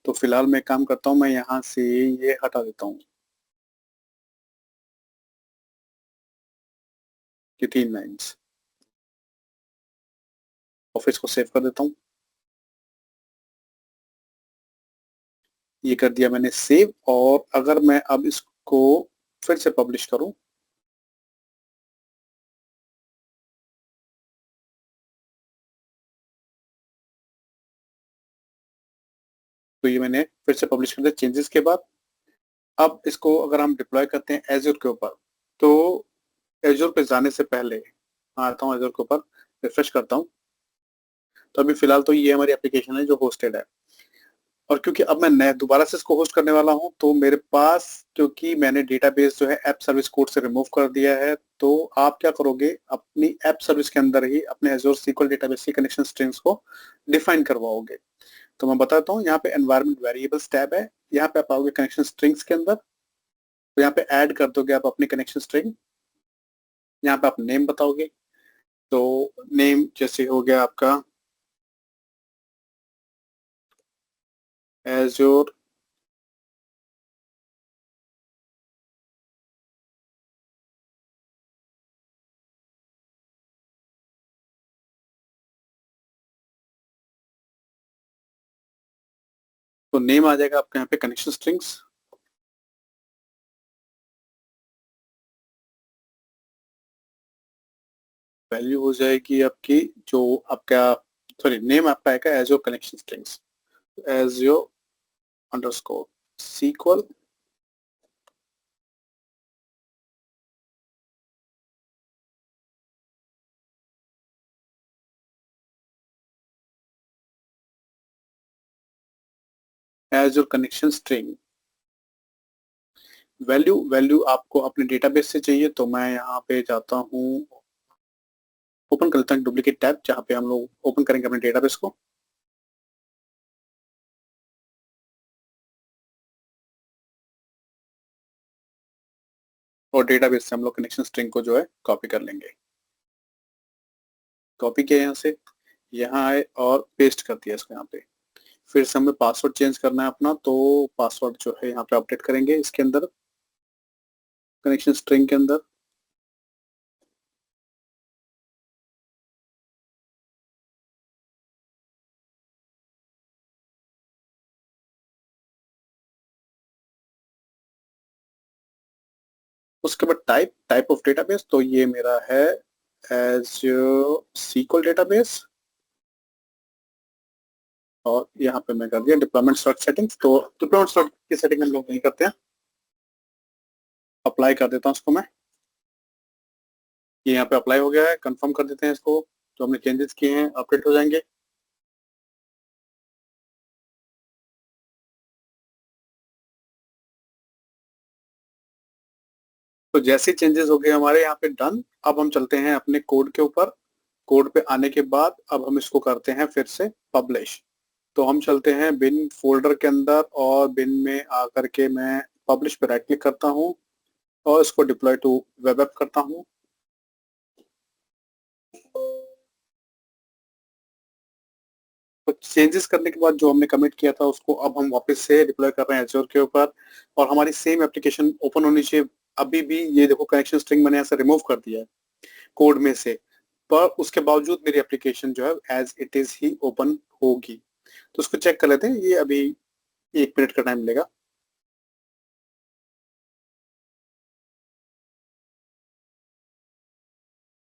तो फिलहाल मैं काम करता हूँ, मैं यहाँ से ये हटा देता हूँ कि 3 लाइन्स। ऑफिस को सेव कर देता हूँ। ये कर दिया मैंने सेव। और अगर मैं अब इसको फिर से पब्लिश करूं, तो ये मैंने फिर से पब्लिश कर दिया चेंजेस के बाद। अब इसको अगर हम डिप्लॉय करते हैं एज़्योर के ऊपर, तो एज़्योर पे जाने से पहले मैं आता हूँ एज़्योर के ऊपर, रिफ्रेश करता हूँ। तो अभी फिलहाल तो ये हमारी एप्लीकेशन है जो होस्टेड है। और क्योंकि अब मैं नया दोबारा से इसको होस्ट करने वाला हूँ, तो मेरे पास, क्योंकि मैंने डेटाबेस जो है ऐप सर्विस कोड से रिमूव कर दिया है, तो आप क्या करोगे, अपनी ऐप सर्विस के अंदर ही अपने एज़्योर SQL डेटाबेस की कनेक्शन स्ट्रिंग्स को डिफाइन करवाओगे। तो मैं बताता हूँ, यहाँ पे एनवायरनमेंट वेरिएबल्स टैब है, यहाँ पे आप आओगे कनेक्शन स्ट्रिंग्स के अंदर, तो यहाँ पे ऐड कर दोगे आप अपनी कनेक्शन स्ट्रिंग। यहाँ पे आप नेम बताओगे, तो नेम जैसे हो गया आपका एज़्योर तो नेम आ जाएगा आपका यहाँ पे कनेक्शन स्ट्रिंग्स। वैल्यू हो जाएगी आपकी जो आपका, सॉरी नेम आपका आएगा Azure connection strings, Azure underscore SQL Azure connection string. Value value आपको अपने डेटाबेस से चाहिए, तो मैं यहाँ पे जाता हूँ, ओपन कर लेता हूँ डुप्लीकेट टैब जहाँ पे हम लोग ओपन करेंगे अपने डेटाबेस को। और डेटाबेस से हम लोग कनेक्शन स्ट्रिंग को जो है कॉपी कर लेंगे। कॉपी किया यहाँ से, यहाँ आए और पेस्ट कर दिया इसको यहाँ पे। फिर से हमें पासवर्ड चेंज करना है अपना, तो पासवर्ड जो है यहाँ पे अपडेट करेंगे इसके अंदर, कनेक्शन स्ट्रिंग के अंदर। उसके बाद टाइप टाइप ऑफ डेटाबेस, तो ये मेरा है एज़्योर SQL डेटाबेस। और यहाँ पे मैं कर दिया डिप्लॉयमेंट स्लॉट सेटिंग्स, तो डिप्लॉयमेंट स्लॉट की सेटिंग हम लोग नहीं करते हैं। अप्लाई कर देता हूँ इसको मैं। ये यहाँ पे अप्लाई हो गया है, कंफर्म कर देते हैं इसको। जो हमने चेंजेस किए हैं अपडेट हो जाएंगे। तो जैसे चेंजेस हो गए हमारे यहाँ पे डन। अब हम चलते हैं अपने कोड के ऊपर। कोड पे आने के बाद अब हम इसको करते हैं फिर से पब्लिश। तो हम चलते हैं बिन फोल्डर के अंदर और बिन में आकर के मैं पब्लिश पे राइट क्लिक करता हूँ और इसको डिप्लॉय टू वेब ऐप करता हूँ। तो चेंजेस करने के बाद जो हमने कमिट किया था उसको अब हम वापस से डिप्लॉय कर रहे हैं एज़्योर के ऊपर और हमारी सेम एप्लीकेशन ओपन होनी चाहिए। अभी भी ये देखो कनेक्शन स्ट्रिंग मैंने ऐसे रिमूव कर दिया है कोड में से, पर उसके बावजूद मेरी एप्लीकेशन जो है एज इट इज ही ओपन होगी। तो उसको चेक कर लेते हैं, ये अभी 1 मिनट का टाइम लेगा।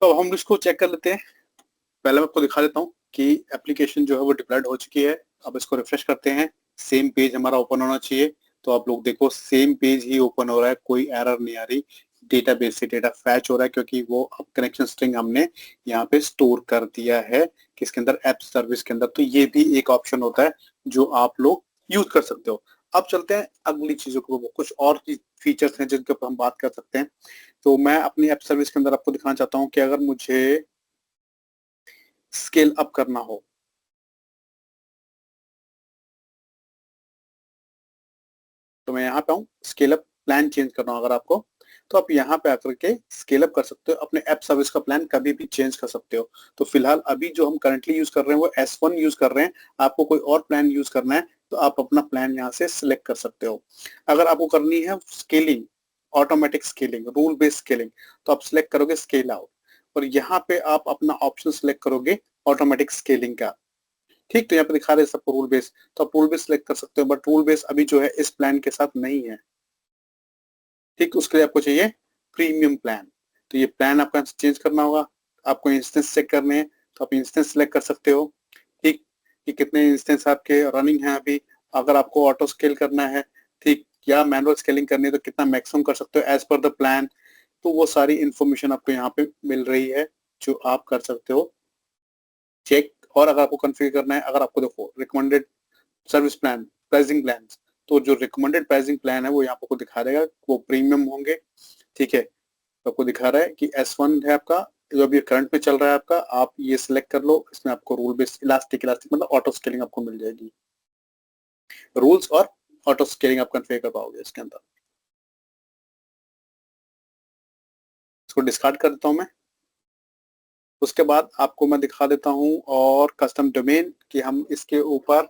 तो अब हम इसको चेक कर लेते हैं। पहले मैं आपको दिखा देता हूँ कि एप्लीकेशन जो है वो डिप्लॉयड हो चुकी है। अब इसको रिफ्रेश करते हैं, सेम पेज हमारा ओपन होना चाहिए। तो आप लोग देखो सेम पेज ही ओपन हो रहा है, कोई एरर नहीं आ रही। डेटाबेस से डेटा फैच हो रहा है क्योंकि वो अब कनेक्शन स्ट्रिंग हमने यहाँ पे स्टोर कर दिया है किसके अंदर, ऐप सर्विस के अंदर। तो ये भी एक ऑप्शन होता है जो आप लोग यूज कर सकते हो। अब चलते हैं अगली चीजों को, कुछ और फीचर्स हैं जिनके ऊपर हम बात कर सकते हैं। तो मैं अपनी ऐप सर्विस के अंदर आपको दिखाना चाहता हूँ कि अगर मुझे स्केल अप करना हो, तो मैं यहाँ पे आऊँ, स्केल अप प्लान चेंज करना हो अगर आपको, तो आप यहाँ पे आकर के स्केल अप कर सकते हो, अपने ऐप सर्विस का प्लान कभी भी चेंज कर सकते हो। तो फिलहाल अभी जो हम करंटली यूज कर रहे हैं वो S1 यूज कर रहे हैं। आपको कोई और प्लान यूज करना है तो आप अपना प्लान यहाँ से सिलेक्ट कर सकते हो। अगर आपको करनी है scaling, automatic scaling, rule based scaling, तो आप सिलेक्ट करोगे स्केल आउट और यहाँ पे आप अपना ऑप्शन सिलेक्ट करोगे ऑटोमेटिक स्केलिंग का। ठीक, तो यहाँ पे दिखा रहे हैं सबको रूल बेस, तो आप रूल बेस सिलेक्ट कर सकते हो, बट रूल बेस अभी जो है इस प्लान के साथ नहीं है। ठीक, उसके लिए आपको चाहिए प्रीमियम प्लान। तो ये प्लान आपका चेंज करना होगा। आपको इंस्टेंस चेक करने हैं तो आप इंस्टेंस सिलेक्ट कर सकते हो। ठीक, कि कितने इंस्टेंस आपके रनिंग है अभी। अगर आपको ऑटो स्केल करना है, ठीक, या मैनुअल स्केलिंग करनी है तो कितना मैक्सिमम कर सकते हो एज पर द प्लान। तो वो सारी इंफॉर्मेशन आपको यहाँ पे मिल रही है जो आप कर सकते हो चेक। और अगर आपको कन्फिगर करना है, अगर आपको देखो recommended service plan, pricing plan, तो जो रिकमेंडेड प्राइसिंग प्लान है वो यहाँ आपको दिखा देगा, वो प्रीमियम होंगे। ठीक है, तो आपको दिखा रहा है कि S1 है आपका, जो अभी करंट में चल रहा है आपका, आप ये सिलेक्ट कर लो। इसमें आपको रूल बेस्ड इलास्टिक इलास्टिक मतलब ऑटो स्केलिंग आपको मिल जाएगी। रूल्स और ऑटो स्केलिंग आप कन्फिगर कर पाओगे इसके अंदर। इसको डिस्कार्ड कर देता हूँ मैं। उसके बाद आपको मैं दिखा देता हूँ और कस्टम डोमेन, कि हम इसके ऊपर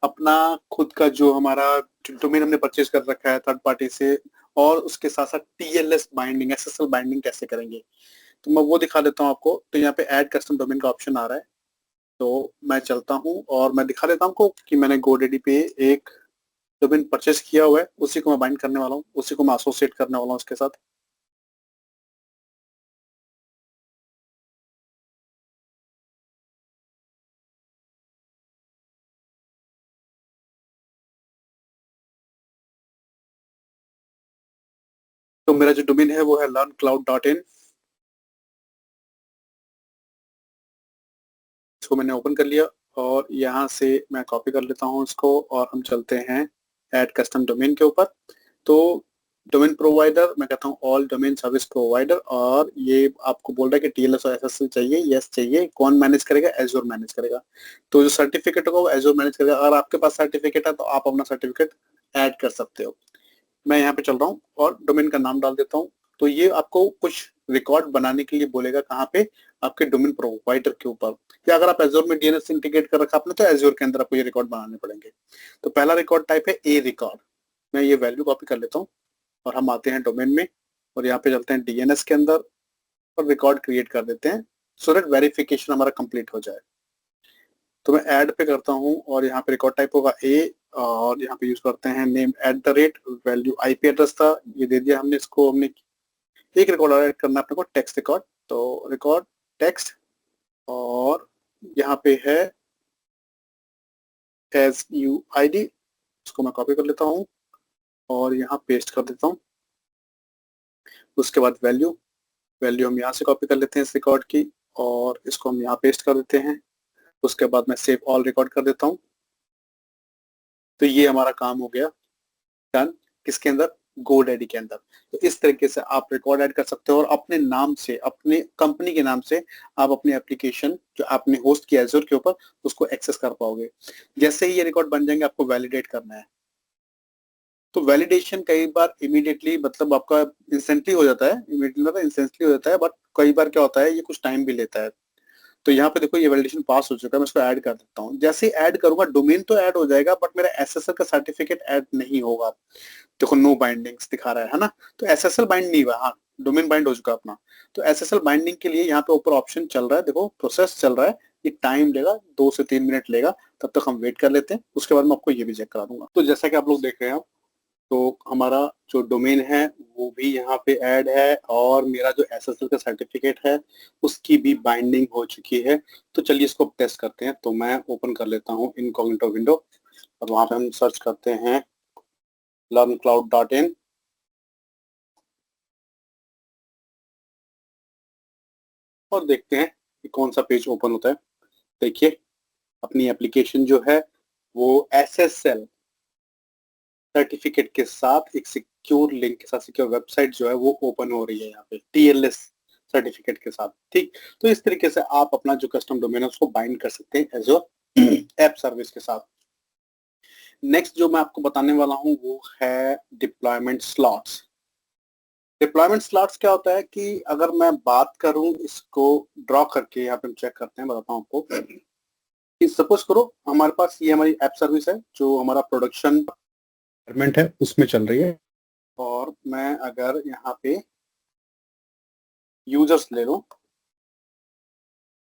अपना खुद का जो हमारा डोमेन हमने परचेज कर रखा है थर्ड पार्टी से, और उसके साथ साथ TLS बाइंडिंग, SSL बाइंडिंग कैसे करेंगे, तो मैं वो दिखा देता हूँ आपको। तो यहाँ पे ऐड कस्टम डोमेन का ऑप्शन आ रहा है, तो मैं चलता हूँ और मैं दिखा देता हूँ आपको कि मैंने GoDaddy पे एक डोमेन परचेज किया हुआ है, उसी को मैं बाइंड करने वाला हूँ, उसी को मैं एसोसिएट करने वाला हूँ उसके साथ। तो मेरा जो डोमेन है वो है learncloud.in। इसको मैंने ओपन कर लिया और यहाँ से मैं कॉपी कर लेता हूँ इसको और हम चलते हैं ऐड कस्टम डोमेन के ऊपर। तो डोमेन प्रोवाइडर मैं कहता हूँ ऑल डोमेन सर्विस प्रोवाइडर, और ये आपको बोल रहा है कि TLS और SSL चाहिए, यस चाहिए। कौन मैनेज करेगा? एज्योर मैनेज करेगा। तो जो सर्टिफिकेट होगा वो एज्योर मैनेज करेगा। अगर आपके पास सर्टिफिकेट है तो आप अपना सर्टिफिकेट ऐड कर सकते हो। मैं यहाँ पे चल रहा हूँ और डोमेन का नाम डाल देता हूँ। तो ये आपको कुछ रिकॉर्ड बनाने के लिए बोलेगा, कहाँ पे? आपके डोमेन प्रोवाइडर के ऊपर। या अगर आप एज्योर में DNS इंटीग्रेट कर रखा आपने तो एज्योर के अंदर आपको ये रिकॉर्ड बनाने पड़ेंगे। तो पहला रिकॉर्ड टाइप है ए रिकॉर्ड। मैं ये वैल्यू कॉपी कर लेता हूँ और हम आते हैं डोमेन में और यहाँ पे चलते हैं DNS के अंदर और रिकॉर्ड क्रिएट कर देते हैं सो दैट वेरिफिकेशन हमारा कंप्लीट हो जाए। तो मैं ऐड पे करता हूँ और यहाँ पे रिकॉर्ड टाइप होगा ए, और यहाँ पे यूज करते हैं नेम @ वैल्यू IP एड्रेस था ये दे दिया हमने। इसको हमने एक रिकॉर्ड ऐड करना है अपने को, टेक्स्ट रिकॉर्ड। तो रिकॉर्ड टेक्स्ट, और यहाँ पे है SUID। इसको मैं कॉपी कर लेता हूँ और यहाँ पेस्ट कर देता हूँ। उसके बाद वैल्यू, वैल्यू हम यहाँ से कॉपी कर लेते हैं इस रिकॉर्ड की और इसको हम यहाँ पेस्ट कर देते हैं। उसके बाद मैं सेव ऑल रिकॉर्ड कर देता हूँ। तो ये हमारा काम हो गया डन। किसके अंदर? GoDaddy के अंदर। तो इस तरीके से आप रिकॉर्ड ऐड कर सकते हो और अपने नाम से, अपने कंपनी के नाम से आप अपनी एप्लीकेशन जो आपने होस्ट किया एज़्योर के ऊपर उसको एक्सेस कर पाओगे। जैसे ही ये रिकॉर्ड बन जाएंगे आपको वैलिडेट करना है। तो वैलिडेशन कई बार इमीडिएटली मतलब आपका इंस्टेंटली हो जाता है, इमीडिएटली मतलब इंस्टेंटली हो जाता है, बट कई बार क्या होता है ये कुछ टाइम भी लेता है। तो यहाँ पे देखो ये वैलिडेशन पास हो चुका है, मैं इसको ऐड कर देता हूँ। जैसे ही ऐड करूंगा डोमेन तो ऐड हो जाएगा बट मेरा एसएसएल का सर्टिफिकेट ऐड नहीं होगा। देखो नो बाइंडिंग्स दिखा रहा है ना, तो एसएसएल बाइंड नहीं हुआ, हाँ डोमेन बाइंड हो चुका अपना। तो एसएसएल बाइंडिंग के लिए यहाँ पे ऊपर ऑप्शन चल रहा है, देखो प्रोसेस चल रहा है, ये टाइम लेगा, 2 से 3 मिनट लेगा, तब तक हम वेट कर लेते हैं। उसके बाद मैं आपको ये भी चेक करा दूंगा। तो जैसा कि आप लोग देख रहे हैं, तो हमारा जो डोमेन है वो भी यहाँ पे ऐड है और मेरा जो एसएसएल का सर्टिफिकेट है उसकी भी बाइंडिंग हो चुकी है। तो चलिए इसको टेस्ट करते हैं। तो मैं ओपन कर लेता हूँ इनकॉग्निटो विंडो और वहां पे हम सर्च करते हैं learncloud.in और देखते हैं कि कौन सा पेज ओपन होता है। देखिए अपनी एप्लीकेशन जो है वो एसएसएल सर्टिफिकेट के साथ एक सिक्योर लिंक के साथ, सिक्योर वेबसाइट जो है वो ओपन हो रही है यहाँ पे टीएलएस सर्टिफिकेट के साथ। ठीक, तो इस तरीके से आप अपना जो कस्टम डोमेन है उसको बाइंड कर सकते हैं एज़्योर ऐप सर्विस के साथ। नेक्स्ट जो मैं आपको बताने वाला हूँ वो है डिप्लॉयमेंट स्लॉट्स। डिप्लॉयमेंट स्लॉट्स क्या होता है कि अगर मैं बात करूं इसको ड्रॉ करके, यहाँ पे हम चेक करते हैं, बताता हूँ आपको कि सपोज करो हमारे पास ये हमारी ऐप सर्विस है जो हमारा प्रोडक्शन डिपार्टमेंट है उसमें चल रही है और मैं अगर यहाँ पे यूजर्स ले लूं,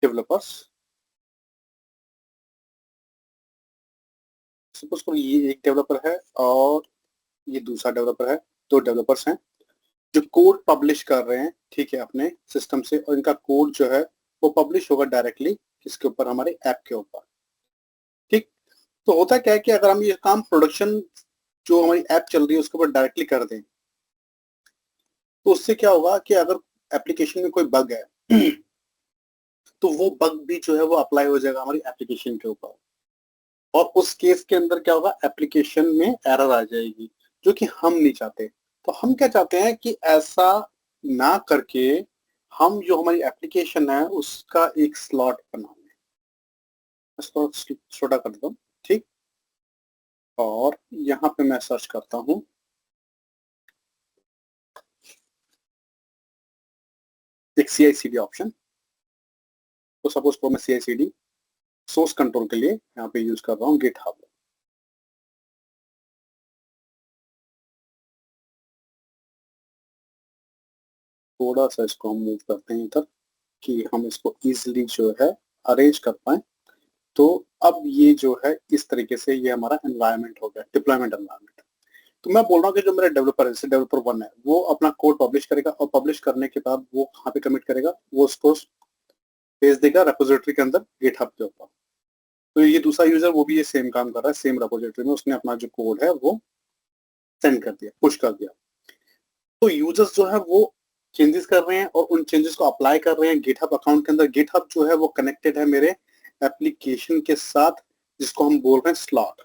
डेवलपर्स, सपोज करो ये एक डेवलपर है और ये दूसरा डेवलपर है, 2 डेवलपर्स हैं जो कोड पब्लिश कर रहे हैं, ठीक है, अपने सिस्टम से, और इनका कोड जो है वो पब्लिश होगा डायरेक्टली किसके ऊपर, हमारे ऐप के ऊपर। ठीक, तो होता क्या है कि अगर हम ये काम प्रोडक्शन जो हमारी ऐप चल रही है उसके ऊपर डायरेक्टली कर दें तो उससे क्या होगा कि अगर एप्लीकेशन में कोई बग है तो वो बग भी जो है वो अप्लाई हो जाएगा हमारी एप्लीकेशन के ऊपर और उस केस के अंदर क्या होगा, एप्लीकेशन में एरर आ जाएगी जो कि हम नहीं चाहते। तो हम क्या चाहते हैं कि ऐसा ना करके हम जो हमारी एप्लीकेशन है उसका एक स्लॉट बना लें। इसको छोटा कर दो, ठीक, और यहाँ पे मैं सर्च करता हूँ एक CI/CD ऑप्शन। तो सपोज को मैं CI/CD सोर्स कंट्रोल के लिए यहाँ पे यूज कर रहा हूँ गिटहब। थोड़ा सा इसको हम मूव करते हैं इधर कि हम इसको इजीली जो है अरेंज कर पाए। तो अब ये जो है इस तरीके से ये हमारा एनवायरनमेंट हो गया, डिप्लॉयमेंट एनवायरनमेंट। तो मैं बोल रहा हूँ कि जो मेरा डेवलपर है, जैसे डेवलपर 1 है, वो अपना कोड पब्लिश करेगा और पब्लिश करने के बाद वो कहाँ पे कमिट करेगा, वो उसको भेज देगा रेपोजिटरी के अंदर गिटहब के ऊपर। तो ये दूसरा यूजर वो भी ये सेम काम कर रहा है, सेम रेपोजिटरी में उसने अपना जो कोड है वो सेंड कर दिया, पुश कर दिया। तो यूजर्स जो है वो चेंजेस कर रहे हैं और उन चेंजेस को अप्लाई कर रहे हैं गिटहब अकाउंट के अंदर। गिटहब जो है वो कनेक्टेड है मेरे एप्लीकेशन के साथ जिसको हम बोल रहे हैं स्लॉट।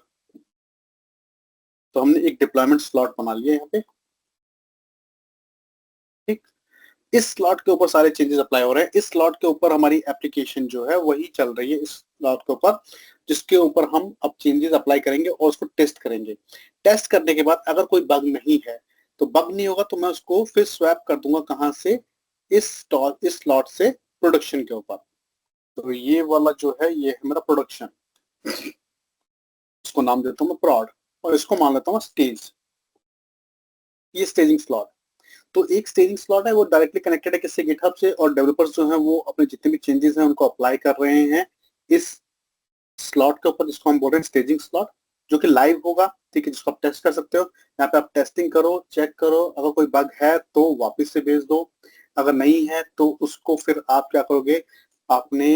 तो हमने एक डिप्लॉयमेंट स्लॉट बना लिया यहाँ पे, ठीक। इस स्लॉट के ऊपर सारे चेंजेस अप्लाई हो रहे हैं। इस स्लॉट के ऊपर हमारी एप्लीकेशन जो है वही चल रही है इस स्लॉट के ऊपर, जिसके ऊपर हम अब चेंजेस अप्लाई करेंगे और उसको टेस्ट करेंगे। टेस्ट करने के बाद अगर कोई बग नहीं है, तो बग नहीं होगा तो मैं उसको फिर स्वैप कर दूंगा कहाँ से, इस स्लॉट से प्रोडक्शन के ऊपर। तो ये वाला जो है ये है मेरा प्रोडक्शन, इसको नाम देता हूँ मैं प्रोड और इसको मान लेता हूँ स्टेज। ये स्टेजिंग स्लॉट, तो एक स्टेजिंग स्लॉट है वो डायरेक्टली कनेक्टेड है किससे, गिटहब से, और डेवलपर्स जो है वो अपने जितने भी चेंजेस हैं उनको अप्लाई कर रहे हैं इस स्लॉट के ऊपर, जिसको हम बोल रहे हैं स्टेजिंग स्लॉट, जो कि लाइव होगा, ठीक है, जिसको आप टेस्ट कर सकते हो। यहाँ पे आप टेस्टिंग करो, चेक करो, अगर कोई बग है तो वापस से भेज दो, अगर नहीं है तो उसको फिर आप क्या करोगे, आपने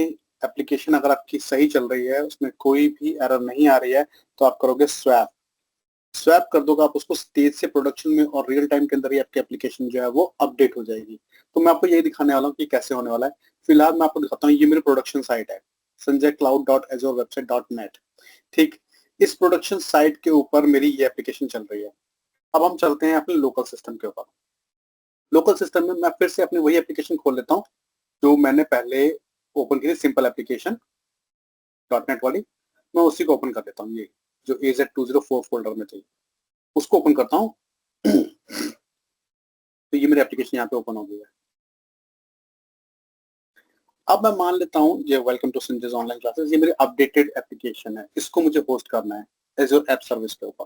एप्लीकेशन अगर आपकी सही चल रही है, उसमें कोई भी एरर नहीं आ रही है, तो आप करोगे स्वैप। स्वैप कर दोगे आप उसको स्टेज से प्रोडक्शन में और रियल टाइम के अंदर ही आपकी एप्लीकेशन जो है वो अपडेट हो जाएगी। तो मैं आपको यही दिखाने वाला हूँ कि कैसे होने वाला है। फिलहाल मैं आपको दिखाता हूँ, ये मेरी प्रोडक्शन साइट है sanjaycloud.azurewebsite.net, ठीक। इस प्रोडक्शन साइट के ऊपर मेरी ये एप्लीकेशन चल रही है। अब हम चलते हैं अपने लोकल सिस्टम के ऊपर। लोकल सिस्टम में मैं फिर से अपनी वही एप्लीकेशन खोल लेता हूँ जो मैंने पहले ओपन की थी, सिंपल एप्लीकेशन .NET वाली। मैं उसी को ओपन कर लेता हूँ, ये जो AZ204 फोल्डर में थी उसको ओपन करता हूँ। तो ये मेरी एप्लीकेशन यहाँ पे ओपन हो गई है। अब मैं मान लेता हूँ ये welcome to Sanjay's online classes, ये मेरी अपडेटेड एप्लीकेशन है, इसको मुझे होस्ट करना है एज़्योर ऐप सर्विस के ऊपर।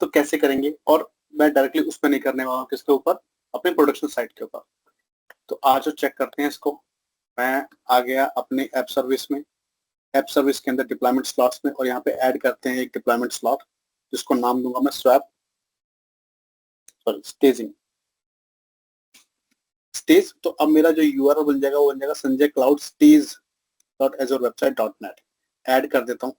तो कैसे करेंगे? और मैं डायरेक्टली उस पर नहीं करने वाला हूँ, किसके ऊपर? अपने प्रोडक्शन साइट के ऊपर। तो आज चेक करते हैं इसको। मैं आ गया अपने ऐप सर्विस में, ऐप सर्विस के अंदर डिप्लॉयमेंट स्लॉट्स में, और यहाँ पे ऐड करते हैं एक डिप्लॉयमेंट स्लॉट जिसको नाम दूंगा मैं स्वैप स्टेजिंग स्टेज। तो अब मेरा जो यूआरएल बन जाएगा वो बन जाएगा Sanjay cloud stage .azurewebsite.net। Add कर देता हूँ।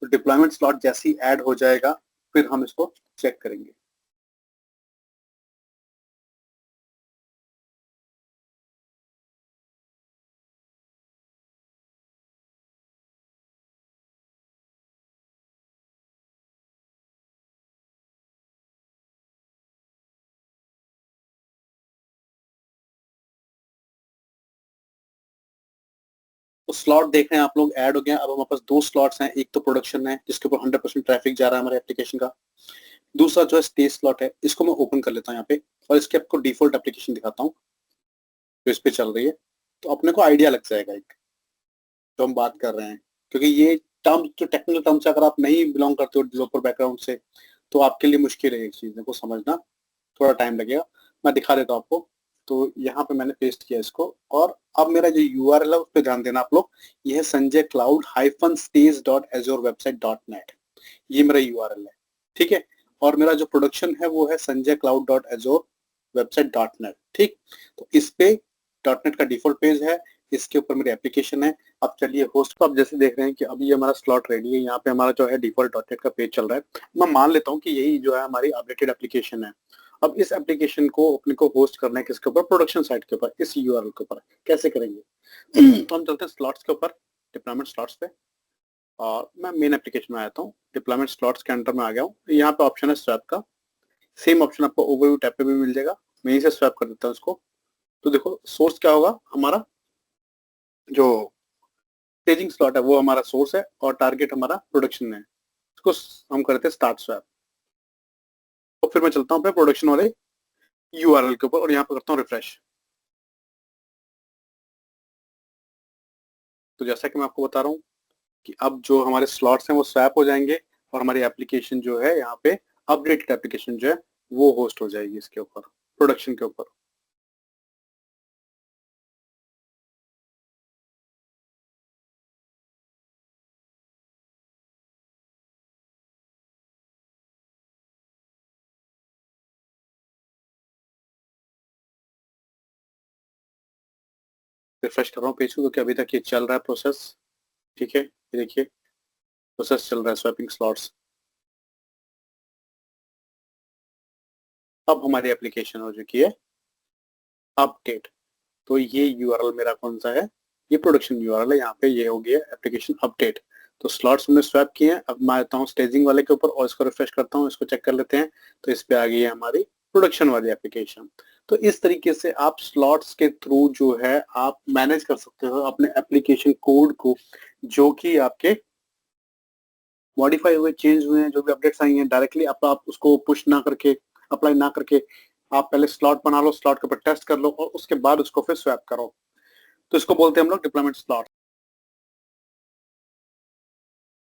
तो डिप्लॉयमेंट स्लॉट जैसे ही ऐड हो जाएगा फिर हम इसको चेक करेंगे। तो स्लॉट देख रहे हैं आप लोग, ऐड हो गया। अब हमारे पास दो स्लॉट्स हैं, एक तो प्रोडक्शन है जिसके ऊपर 100% ट्रैफिक जा रहा है हमारे एप्लीकेशन का, दूसरा जो है स्टेज स्लॉट है, इसको मैं ओपन कर लेता हूँ यहाँ पे और इसके आपको डिफॉल्ट एप्लीकेशन दिखाता हूँ जो इस पे चल रही है। तो अपने को आइडिया लग जाएगा एक जो हम बात कर रहे हैं, क्योंकि ये टर्म जो टेक्निकल टर्म्स अगर आप नहीं बिलोंग करते हो डेवलपर बैकग्राउंड से तो आपके लिए मुश्किल है इस चीज को समझना, थोड़ा टाइम लगेगा। मैं दिखा देता हूँ आपको। तो यहाँ पे मैंने पेस्ट किया इसको, और अब मेरा जो यूआरएल है उस पर ध्यान देना आप लोग। ये है संजय क्लाउड -stage.azurewebsite.net, ये मेरा यूआरएल है, ठीक है। और मेरा जो प्रोडक्शन है वो है संजय cloud.azurewebsite.net, ठीक। तो इस पे .NET का डिफॉल्ट पेज है, इसके ऊपर मेरी एप्लीकेशन है। अब चलिए होस्ट को, आप जैसे देख रहे हैं कि अभी हमारा स्लॉट रेडी है, यहाँ पे हमारा जो है डिफॉल्ट .NET का पेज चल रहा है। मैं मान लेता हूँ कि यही जो है हमारी अपडेटेड एप्लीकेशन है। अब इस एप्लीकेशन को अपने को होस्ट करना है किसके ऊपर? प्रोडक्शन साइट के ऊपर, इस यूआरएल के ऊपर। कैसे करेंगे? तो हम चलते हैं स्लॉट्स के ऊपर, डिप्लॉयमेंट स्लॉट्स पे, और मैं मेन एप्लीकेशन में आता हूँ। डिप्लॉयमेंट स्लॉट्स के अंदर में आ गया हूँ। यहाँ पे ऑप्शन है स्वैप का, सेम ऑप्शन आपको ओवरव्यू टैब पे भी मिल जाएगा। मैं यहीं से स्वैप कर देता हूँ इसको। तो देखो सोर्स क्या होगा हमारा, जो स्टेजिंग स्लॉट है वो हमारा सोर्स है और टारगेट हमारा प्रोडक्शन है। इसको हम करते हैं स्टार्ट स्वैप। तो फिर मैं चलता हूँ अपने प्रोडक्शन वाले यूआरएल के ऊपर और यहाँ पे करता हूँ रिफ्रेश। तो जैसा कि मैं आपको बता रहा हूँ कि अब जो हमारे स्लॉट्स हैं वो स्वैप हो जाएंगे और हमारी एप्लीकेशन जो है यहाँ पे अपडेटेड एप्लीकेशन जो है वो होस्ट हो जाएगी इसके ऊपर, प्रोडक्शन के ऊपर। रिफ्रेश कर रहा हूँ पेज को क्योंकि अभी तक ये चल रहा है प्रोसेस, ठीक है। ये देखिए प्रोसेस चल रहा है स्वैपिंग स्लॉट्स। अब हमारी एप्लीकेशन हो चुकी है अपडेट। तो ये यूआरएल मेरा कौन सा है? ये प्रोडक्शन यूआरएल है। यहाँ पे ये हो गया एप्लीकेशन अपडेट। तो स्लॉट्स हमने स्वैप किए हैं। अब मैं आता हूँ स्टेजिंग वाले के ऊपर और इसको रिफ्रेश करता हूँ, इसको चेक कर लेते हैं। तो इस पे आ गई है हमारी प्रोडक्शन वाली एप्लीकेशन। तो इस तरीके से आप स्लॉट्स के थ्रू जो है आप मैनेज कर सकते हो अपने एप्लीकेशन कोड को, जो कि आपके मॉडिफाई हुए, चेंज हुए हैं, जो भी अपडेट्स आई हैं, डायरेक्टली आप उसको पुश ना करके, अप्लाई ना करके, आप पहले स्लॉट बना लो, स्लॉट के ऊपर टेस्ट कर लो और उसके बाद उसको फिर स्वैप करो। तो इसको बोलते हैं हम लोग डिप्लॉयमेंट स्लॉट।